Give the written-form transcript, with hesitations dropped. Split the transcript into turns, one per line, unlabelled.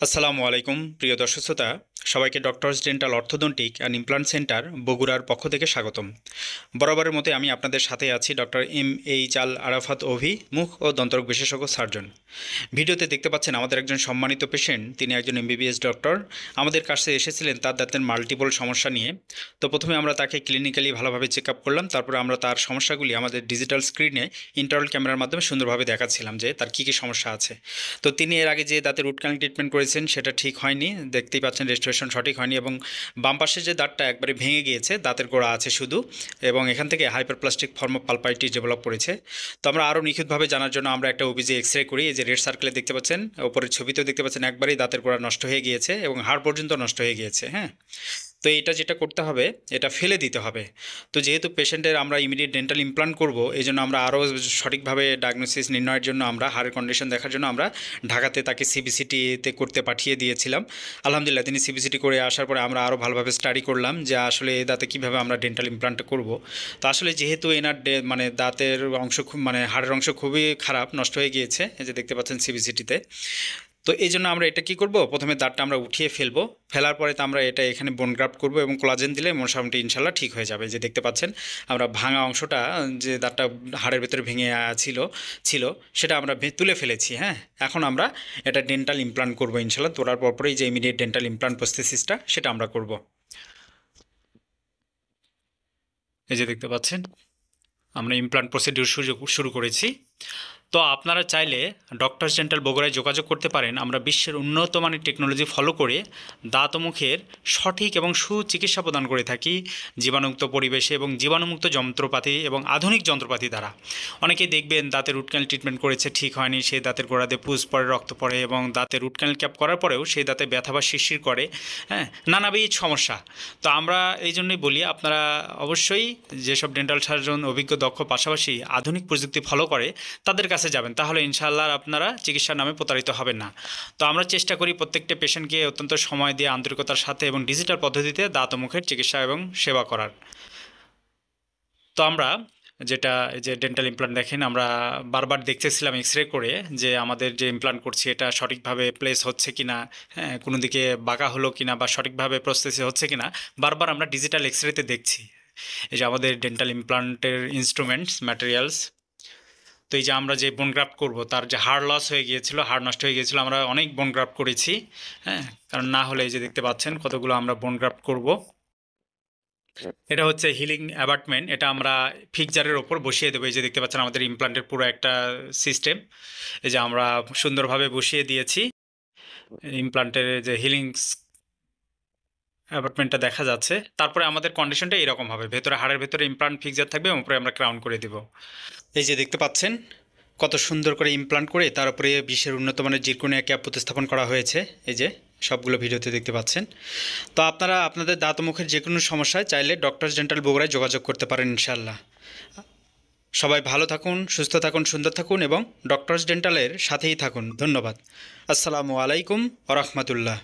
আসসালামু আলাইকুম প্রিয় দর্শক শ্রোতা, সবাইকে doctors dental orthodontic and implant centre বগুড়ার পক্ষ থেকে স্বাগতম। বরাবরের মতো আমি আপনাদের সাথে আছি ডক্টর এম আল আরাফাত অভি, মুখ ও দন্তরোগ বিশেষজ্ঞ সার্জন। ভিডিওতে দেখতে পাচ্ছেন আমাদের একজন সম্মানিত পেশেন্ট, তিনি একজন এমবিবিএস ডক্টর। আমাদের কাছে এসেছিলেন তার দাঁতের মাল্টিপল সমস্যা নিয়ে। তো প্রথমে আমরা তাকে ক্লিনিক্যালি ভালোভাবে চেক আপ করলাম, তারপরে আমরা তার সমস্যাগুলি আমাদের ডিজিটাল স্ক্রিনে ইন্টারনাল ক্যামেরার মাধ্যমে সুন্দরভাবে দেখাচ্ছিলাম যে তার কী কী সমস্যা আছে। তো তিনি এর আগে যে দাঁতের রুট ক্যানাল ট্রিটমেন্ট করেছেন সেটা ঠিক হয়নি, দেখতেই পাচ্ছেন রেস্টোরেশন সঠিক হয়নি, এবং বাম পাশে যে দাঁতটা একবারে ভেঙে গিয়েছে, দাঁতের গোড়া আছে শুধু, এবং এখান থেকে hyperplastic form of pulpitis develop করেছে। তো আমরা আরও নিখুঁতভাবে জানার জন্য আমরা একটা ওবিজি এক্সরে করি। এই যে রেড সার্কেলে দেখতে পাচ্ছেন, ওপরের ছবিতেও দেখতে পাচ্ছেন, একবারেই দাঁতের গোড়া নষ্ট হয়ে গিয়েছে এবং হাড় পর্যন্ত নষ্ট হয়ে গিয়েছে। হ্যাঁ, তো এটা যেটা করতে হবে, এটা ফেলে দিতে হবে। তো যেহেতু পেশেন্টের আমরা ইমিডিয়েট ডেন্টাল ইমপ্লান্ট করব, এই জন্য আমরা আরও সঠিকভাবে ডায়াগনোসিস নির্ণয়ের জন্য আমরা হাড়ের কন্ডিশন দেখার জন্য আমরা ঢাকাতে তাকে সিবিসিটিতে করতে পাঠিয়ে দিয়েছিলাম। আলহামদুলিল্লাহ, তিনি সিবিসিটি করে আসার পরে আমরা আরও ভালোভাবে স্টাডি করলাম যে আসলে এই দাঁতে কীভাবে আমরা ডেন্টাল ইমপ্লান্টটা করব। তো আসলে যেহেতু এনার মানে দাঁতের অংশ খুব মানে হাড়ের অংশ খুবই খারাপ, নষ্ট হয়ে গিয়েছে, এই যে দেখতে পাচ্ছেন সিবিসিটিতে। তো এই জন্য আমরা এটা কি করব, প্রথমে দাঁতটা আমরা উঠিয়ে ফেলবো, ফেলার পরে তো আমরা এটা এখানে বোন গ্রাফট করবো এবং কোলাজেন দিলে মোটামুটি ইনশাল্লাহ ঠিক হয়ে যাবে। যে দেখতে পাচ্ছেন আমরা ভাঙা অংশটা, যে দাঁতটা হাড়ের ভেতরে ভেঙে ছিল সেটা আমরা তুলে ফেলেছি। হ্যাঁ, এখন আমরা এটা ডেন্টাল ইমপ্লান্ট করবো ইনশাল্লাহ। তোলার পরপরেই যে ইমিডিয়েট ডেন্টাল ইমপ্লান্ট প্রসেসিসটা সেটা আমরা করব। এই যে দেখতে পাচ্ছেন আমরা ইমপ্লান্ট প্রসিডিউর শুরু করেছি। তো আপনারা চাইলে ডক্টরস ডেন্টাল বগুড়ায় যোগাযোগ করতে পারেন। আমরা বিশ্বের উন্নত মানের টেকনোলজি ফলো করে দাঁত ও মুখের সঠিক এবং সুচিকিৎসা প্রদান করে থাকি জীবাণুমুক্ত পরিবেশে এবং জীবাণুমুক্ত যন্ত্রপাতি এবং আধুনিক যন্ত্রপাতি দ্বারা। অনেকেই দেখবেন দাঁতের রুট ক্যানাল ট্রিটমেন্ট করেছে, ঠিক হয়নি, সেই দাঁতের গোড়াতে পুজ পড়ে, রক্ত পড়ে, এবং দাঁতের রুট ক্যানাল ক্যাপ করার পরেও সেই দাঁতে ব্যথা বা শিরশির করে। হ্যাঁ, নানাবিধ সমস্যা। তো আমরা এই জন্যই বলি, আপনারা অবশ্যই যেসব ডেন্টাল সার্জন অভিজ্ঞ, দক্ষ, পাশাপাশি আধুনিক প্রযুক্তি ফলো করে তাদের কাছে যাবেন, তাহলে ইনশাআল্লাহ আপনারা চিকিৎসার নামে প্রতারিত হবেন না। তো আমরা চেষ্টা করি প্রত্যেকটা পেশেন্টকে অত্যন্ত সময় দিয়ে আন্তরিকতার সাথে এবং ডিজিটাল পদ্ধতিতে দাঁত ও মুখের চিকিৎসা এবং সেবা করার। তো আমরা যেটা এই যে ডেন্টাল ইমপ্লান্ট দেখেন, আমরা বারবার দেখতেছিলাম এক্সরে করে যে আমাদের যে ইমপ্লান্ট করছি এটা সঠিকভাবে প্লেস হচ্ছে কি না, হ্যাঁ, কোনো দিকে বাঁকা হলো কি না, বা সঠিকভাবে প্রসেসে হচ্ছে কি না, বারবার আমরা ডিজিটাল এক্সরেতে দেখছি। এই যে আমাদের ডেন্টাল ইমপ্লান্টের ইনস্ট্রুমেন্টস, ম্যাটেরিয়ালস। তো এই যে আমরা যে বোন গ্রাফট করবো, তার যে হাড় লস হয়ে গিয়েছিল, হাড় নষ্ট হয়ে গিয়েছিলো, আমরা অনেক বোন গ্রাফট করেছি। হ্যাঁ, কারণ না হলে এই যে দেখতে পাচ্ছেন কতগুলো আমরা বোন গ্রাফট করব। এটা হচ্ছে হিলিং অ্যাবাটমেন্ট, এটা আমরা ফিক্সারের ওপর বসিয়ে দেবো। এই যে দেখতে পাচ্ছেন আমাদের ইমপ্লান্টের পুরো একটা সিস্টেম, এই যে আমরা সুন্দরভাবে বসিয়ে দিয়েছি। ইমপ্লান্টের যে হিলিং অ্যাপার্টমেন্টটা দেখা যাচ্ছে। তারপরে আমাদের কন্ডিশনটা এরকম হবে, ভেতরে হাড়ের ভেতরে ইমপ্লান্ট ফিক্সার থাকবে এবং উপরে আমরা ক্রাউন করে দেব। এই যে দেখতে পাচ্ছেন কত সুন্দর করে ইমপ্লান্ট করে তার উপরে বিশ্বের উন্নত মানের জিরকোনিয়া ক্যাপ প্রতিস্থাপন করা হয়েছে। এই যে সবগুলো ভিডিওতে দেখতে পাচ্ছেন। তো আপনারা আপনাদের দাঁত মুখের যে কোনো সমস্যায় চাইলে ডক্টরস ডেন্টাল বগুড়ায় যোগাযোগ করতে পারেন ইনশাআল্লাহ। সবাই ভালো থাকুন, সুস্থ থাকুন, সুন্দর থাকুন এবং ডক্টরস ডেন্টালের সাথেই থাকুন। ধন্যবাদ। আসসালামু আলাইকুম ওয়া রাহমাতুল্লাহ।